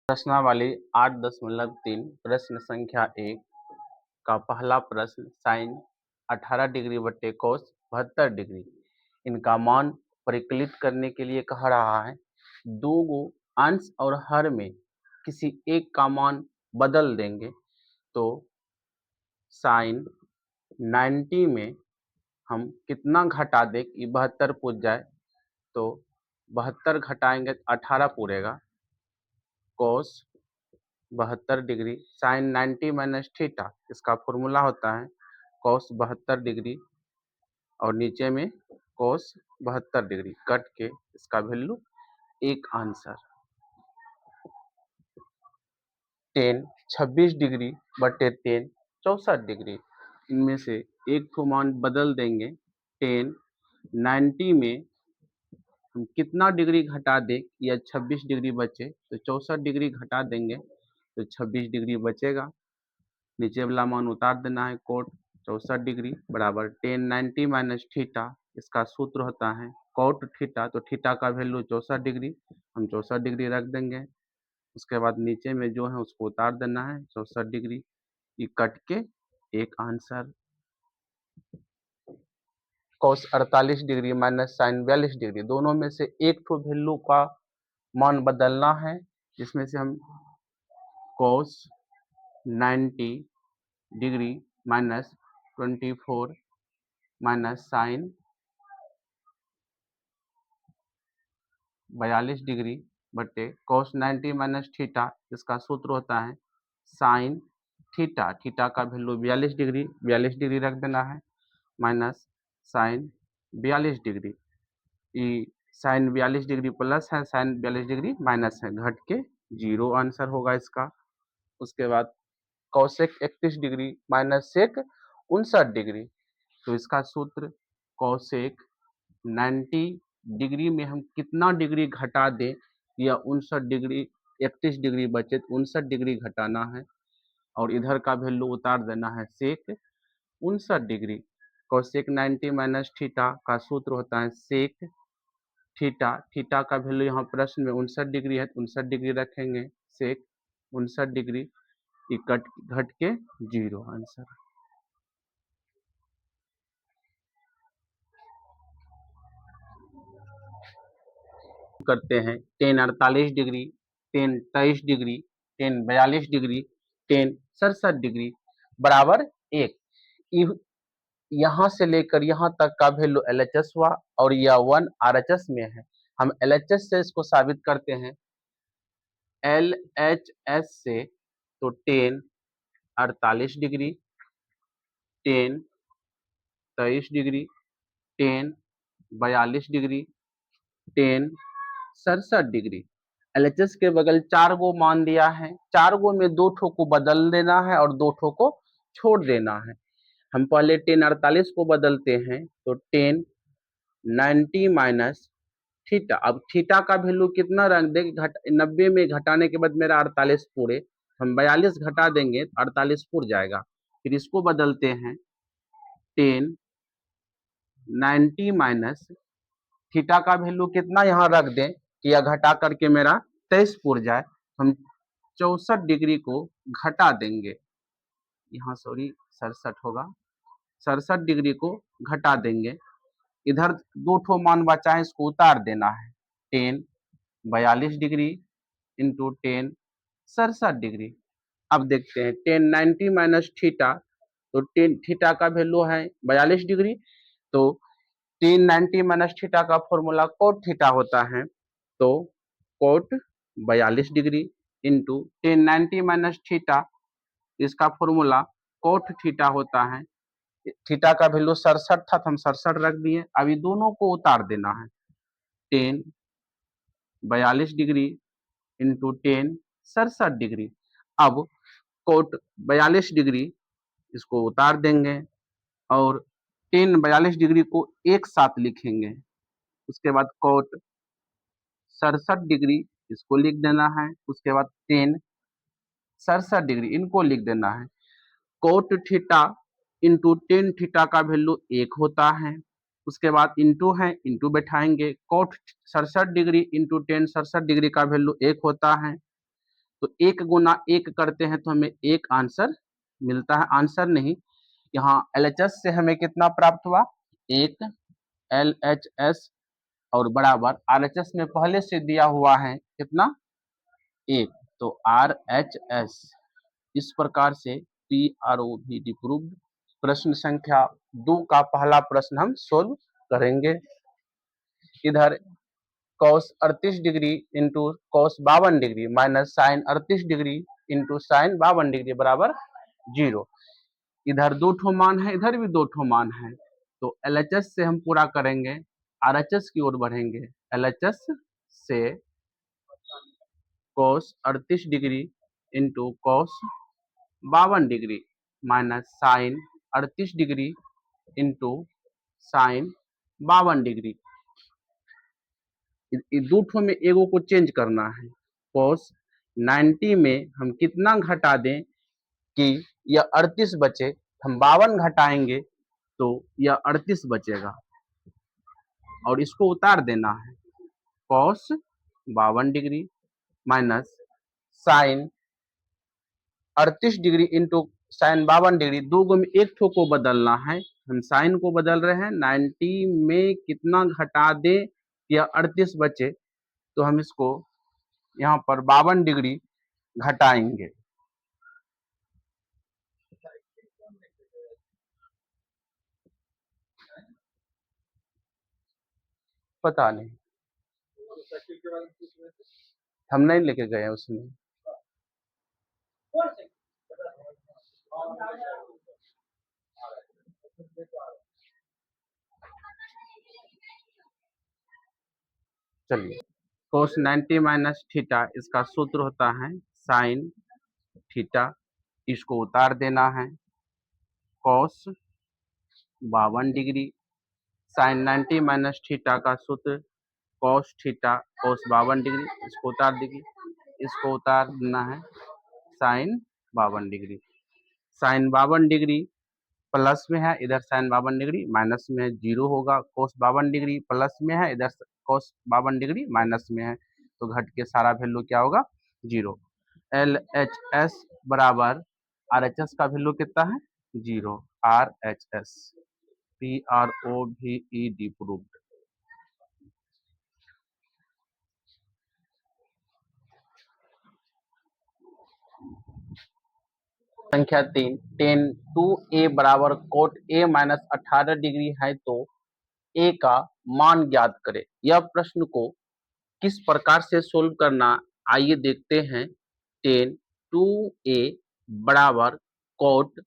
प्रश्नावली 8.3 प्रश्न संख्या 1 का पहला प्रश्न साइन 18 डिग्री बटे कोस 72 डिग्री इनका मान परिकलित करने के लिए कह रहा है। दो गो अंश और हर में किसी एक का मान बदल देंगे तो साइन 90 में हम कितना घटा दें कि 72 पूछ जाए, तो 72 घटाएंगे 18 पूरेगा। कोस 72 डिग्री साइन 90 माइनस थीटा, इसका फॉर्मूला होता है कोस 72 डिग्री और नीचे में कोस 72 डिग्री कट के इसका वैल्यू एक आंसर। 10 26 डिग्री बटे 10 64 डिग्री, इनमें से एक को मान बदल देंगे। 10 90 में हम कितना डिग्री घटा दें या 26 डिग्री बचे, तो 64 डिग्री घटा देंगे तो 26 डिग्री बचेगा। नीचे वाला मान उतार देना है। कोट 64 डिग्री बराबर 10 90 माइनस थीटा, इसका सूत्र होता है कोट थीटा, तो थीटा का वैल्यू 64 डिग्री, हम 64 डिग्री रख देंगे। उसके बाद नीचे में जो है उसको उतार देना है 64 डिग्री, ये कट के एक आंसर। कोस 48 डिग्री माइनस साइन 42 डिग्री, दोनों में से एक तो वैल्यू का मान बदलना है, जिसमें से हम cos 90 degree minus 24 minus sin 42 degree बटे कोस 90 माइनस थीटा, इसका सूत्र होता है साइन थीटा, थीटा का वैल्यू 42 डिग्री रख देना है माइनस साइन 42 डिग्री। ये साइन 42 डिग्री प्लस है, साइन 42 डिग्री माइनस है, घट के 0 आंसर होगा इसका। उसके बाद cosec 31 degree minus sec 59 degree, तो इसका सूत्र कौसेक 90 डिग्री में हम कितना डिग्री घटा दें या 59 डिग्री 31 डिग्री बचे तो 59 डिग्री घटाना है और इधर का वैल्यू उतार देना है सेक 59 डिग्री। कौसेक 90 माइनस थीटा का सूत्र होता है सेक थीटा, थीटा का वैल्यू यहाँ प्रश्न में 59 डिग्री है तो 59 डिग्री रखेंगे, सेक 59 डिग्री कट घट के 0 आंसर। करते हैं 10 48 डिग्री, 10 23 डिग्री, 10 42 डिग्री, 10 67 डिग्री बराबर 1। यहाँ से लेकर यहाँ तक का वैल्यू LHS हुआ और यह 1 RHS में है। हम LHS से इसको साबित करते हैं। LHS से तो 10 48 degree, 10 23 degree, 10 42 degree, 10 67 degree. LHS के बगल 4 गो मान दिया है, 4 गो में 2 ठो को बदल देना है और 2 ठो को छोड़ देना है। हम पहले 10 48 को बदलते हैं तो 10 90 माइनस थीटा, अब थीटा का वैल्यू कितना रख दें, 90 में घटाने के बाद मेरा 48 पूरे, हम 42 घटा देंगे 48 पूर जाएगा। फिर इसको बदलते हैं 10 90 माइनस थीटा का वैल्यू कितना यहाँ रख दें कि यह घटा करके मेरा 23 पूर जाए, हम 64 डिग्री को घटा देंगे, यहाँ सॉरी 67 होगा, 67 डिग्री को घटा देंगे। इधर 2 ठो मान बचा है, इसको उतार देना है। 10 42 डिग्री इंटू 10 67 डिग्री। अब देखते हैं 10 90 माइनस थीटा, तो 10 थीटा का वैल्यू है 42 डिग्री, तो 10 90 माइनस थीटा का फॉर्मूला कोट थीटा होता है, तो cot 42 degree into 10 90 minus theta, इसका फॉर्मूला कोट थीटा होता है। थीटा का वैल्यू 67 था तो हम 67 रख दिए। अभी दोनों को उतार देना है, 10 42 डिग्री इंटू 10 67 डिग्री। अब कोट 42 डिग्री इसको उतार देंगे और 10 42 डिग्री को एक साथ लिखेंगे। उसके बाद कोट 67 डिग्री इसको लिख देना है। उसके बाद 10 67 डिग्री इनको लिख देना है। कोट थीटा इंटू 10 थीटा का वैल्यू 1 होता है। उसके बाद इंटू है, इंटू बैठाएंगे, कोट 67 डिग्री इंटू 10 67 डिग्री का वैल्यू 1 होता है। तो 1 गुना 1 करते हैं तो हमें 1 आंसर मिलता है। आंसर नहीं, यहाँ LHS से हमें कितना प्राप्त हुआ, 1 LHS और बराबर RHS में पहले से दिया हुआ है कितना, 1, तो RHS। इस प्रकार से PROV प्रूव्ड। प्रश्न संख्या 2 का पहला प्रश्न हम सोल्व करेंगे। इधर cos 38 degree into cos 52 degree minus sin 38 degree into sin 52 degree बराबर 0। इधर 2 ठो मान है, इधर भी 2 ठो मान है, तो LHS से हम पूरा करेंगे, RHS की ओर बढ़ेंगे। LHS से cos 38 degree into cos 52 degree minus sin 38 degree into sin 52 degree. दो ठो में एगो को चेंज करना है। cos 90 में हम कितना घटा दें कि यह 38 बचे, हम 52 घटाएंगे तो यह 38 बचेगा और इसको उतार देना है। cos 52 degree minus sin 38 degree into sin 52 degree, दो गो में एक ठो को बदलना है, हम साइन को बदल रहे हैं। 90 में कितना घटा दें या 38 बचे, तो हम इसको यहाँ पर 52 डिग्री घटाएंगे। पता नहीं, हम नहीं लेके गए उसमें। चलिए, cos 90 माइनस थीटा, इसका सूत्र होता है साइन थीटा, इसको उतार देना है। cos 52 degree sign 90 minus theta का सूत्र cos थीटा cos 52 डिग्री, इसको उतार दीजिए, इसको उतार देना है sin 52 degree. Sin 52 degree plus में है, इधर साइन 52 डिग्री माइनस में है, 0 होगा। cos 52 डिग्री प्लस में है, इधर cos 52 डिग्री माइनस में है, तो घट के सारा वैल्यू क्या होगा, 0। LHS बराबर RHS का वैल्यू कितना है, 0। RHS PROVED proved. संख्या 3, tan 2a बराबर cot a माइनस 18 डिग्री है तो a का मान ज्ञात करें। यह प्रश्न को किस प्रकार से सोल्व करना, आइए देखते हैं। tan 2a बराबर cot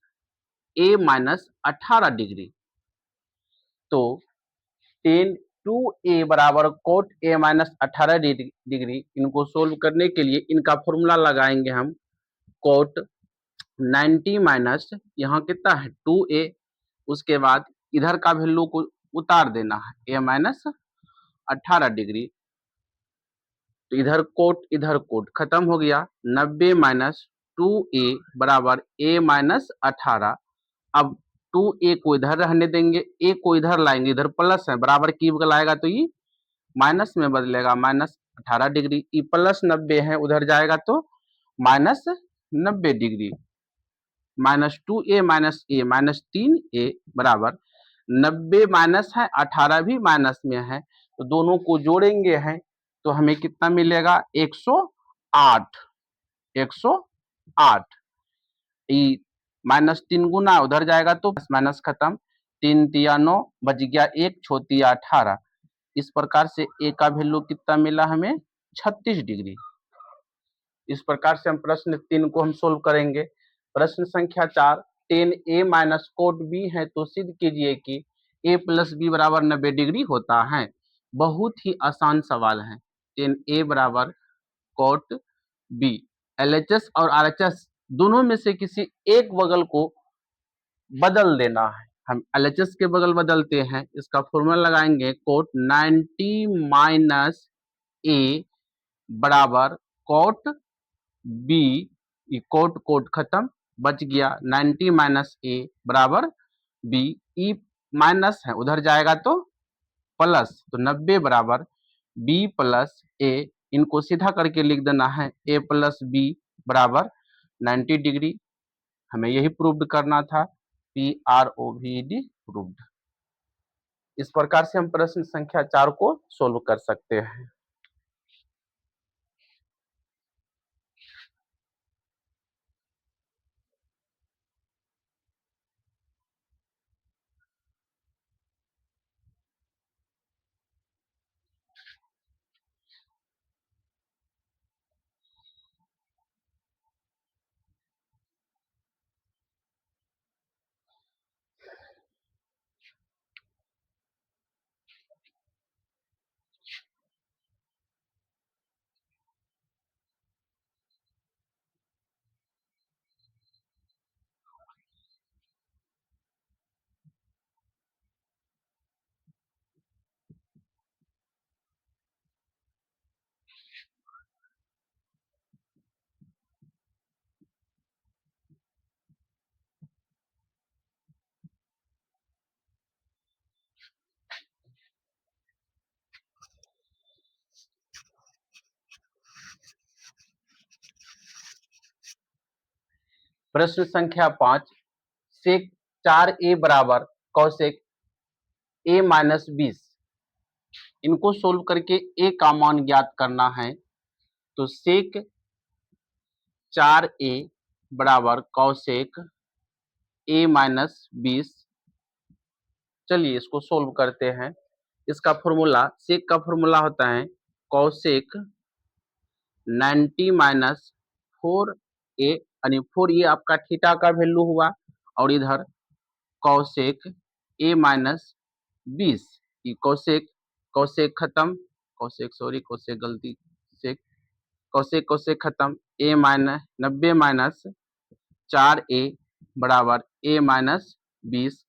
a माइनस 18 डिग्री, तो tan 2a बराबर cot a माइनस 18 डिग्री, इनको सोल्व करने के लिए इनका फॉर्मूला लगाएंगे हम। cot 90 माइनस यहाँ कितना है 2a, उसके बाद इधर का वैल्यू को उतार देना है a माइनस 18 डिग्री, तो इधर कोट खत्म हो गया। 90 माइनस 2a बराबर a माइनस 18। अब 2a को इधर रहने देंगे, a को इधर लाएंगे, इधर प्लस है, बराबर की लाएगा तो ये माइनस में बदलेगा, माइनस 18 डिग्री। ये प्लस 90 है, उधर जाएगा तो minus 90 degree. Minus 2a minus a minus 3a बराबर 90 माइनस है, 18 भी माइनस में है, तो दोनों को जोड़ेंगे हैं तो हमें कितना मिलेगा, 108। 108 माइनस 3 गुना उधर जाएगा तो माइनस खत्म, 3 तिया 9 बच गया 1, 6 तिया 18। इस प्रकार से a का वैल्यू कितना मिला हमें, 36 डिग्री। इस प्रकार से हम प्रश्न 3 को हम सोल्व करेंगे। प्रश्न संख्या 4, tan a minus cot b है तो सिद्ध कीजिए कि a प्लस बी बराबर 90 डिग्री होता है। बहुत ही आसान सवाल है। tan a बराबर cot b, LHS और RHS दोनों में से किसी एक बगल को बदल देना है। हम LHS के बगल बदलते हैं, इसका फॉर्मूला लगाएंगे cot 90 माइनस a बराबर cot b, कोट कोट खत्म, बच गया 90 माइनस a बराबर b। ई माइनस है, उधर जाएगा तो प्लस, तो 90 बराबर b प्लस a, इनको सीधा करके लिख देना है a प्लस b बराबर 90 डिग्री। हमें यही प्रूव्ड करना था, PROVD प्रूव्ड। इस प्रकार से हम प्रश्न संख्या 4 को सोल्व कर सकते हैं। प्रश्न संख्या 5, सेक 4a बराबर कौसेक a माइनस 20, इनको सोल्व करके a का मान ज्ञात करना है। तो सेक 4a बराबर कौसेक a माइनस 20। चलिए इसको सोल्व करते हैं। इसका फॉर्मूला, सेक का फॉर्मूला होता है कौसेक 90 माइनस 4a, यानी 4a आपका थीटा का वैल्यू हुआ, और इधर कौसेक a माइनस 20, कौसेक कौसेक खत्म, कौसेक सॉरी कौसेक गलती से, कौसेक कौसेक खत्म, a माइनस 90 माइनस 4a बराबर a माइनस 20।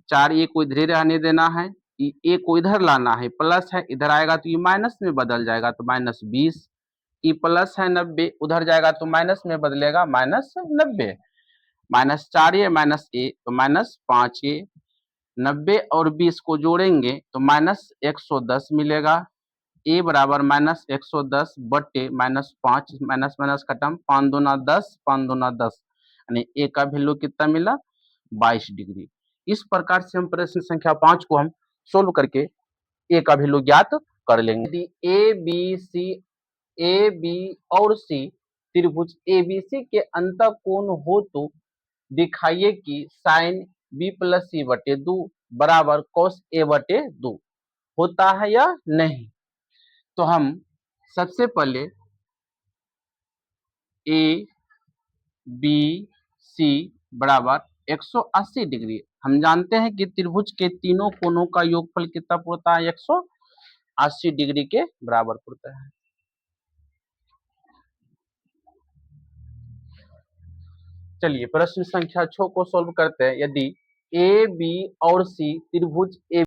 4a को इधर ही रहने देना है, a को इधर लाना है, प्लस है इधर आएगा तो ये माइनस में बदल जाएगा, तो माइनस 20। ये प्लस है 90, उधर जाएगा तो माइनस में बदलेगा, minus 90। Minus 4a minus a तो माइनस 5a। 90 और 20 को जोड़ेंगे तो माइनस 110 मिलेगा। a बराबर माइनस 110 बटे माइनस 5, माइनस माइनस खत्म, 5 दूना 10, 5 दूना 10, यानी a का वैल्यू कितना मिला, 22 डिग्री। इस प्रकार से हम प्रश्न संख्या 5 को हम सोल्व करके a का वैल्यू ज्ञात कर लेंगे। यदि ए बी और सी त्रिभुज एबीसी के अंतःकोण हो तो दिखाइए कि साइन बी प्लस सी बटे 2 बराबर कॉस ए बटे 2 होता है या नहीं। तो हम सबसे पहले ए बी सी बराबर 180 डिग्री, हम जानते हैं कि त्रिभुज के तीनों कोणों का योगफल कितना पड़ता है, 180 डिग्री के बराबर पड़ता है। चलिए प्रश्न संख्या 6 को सोल्व करते हैं। यदि ए बी और सी त्रिभुज ए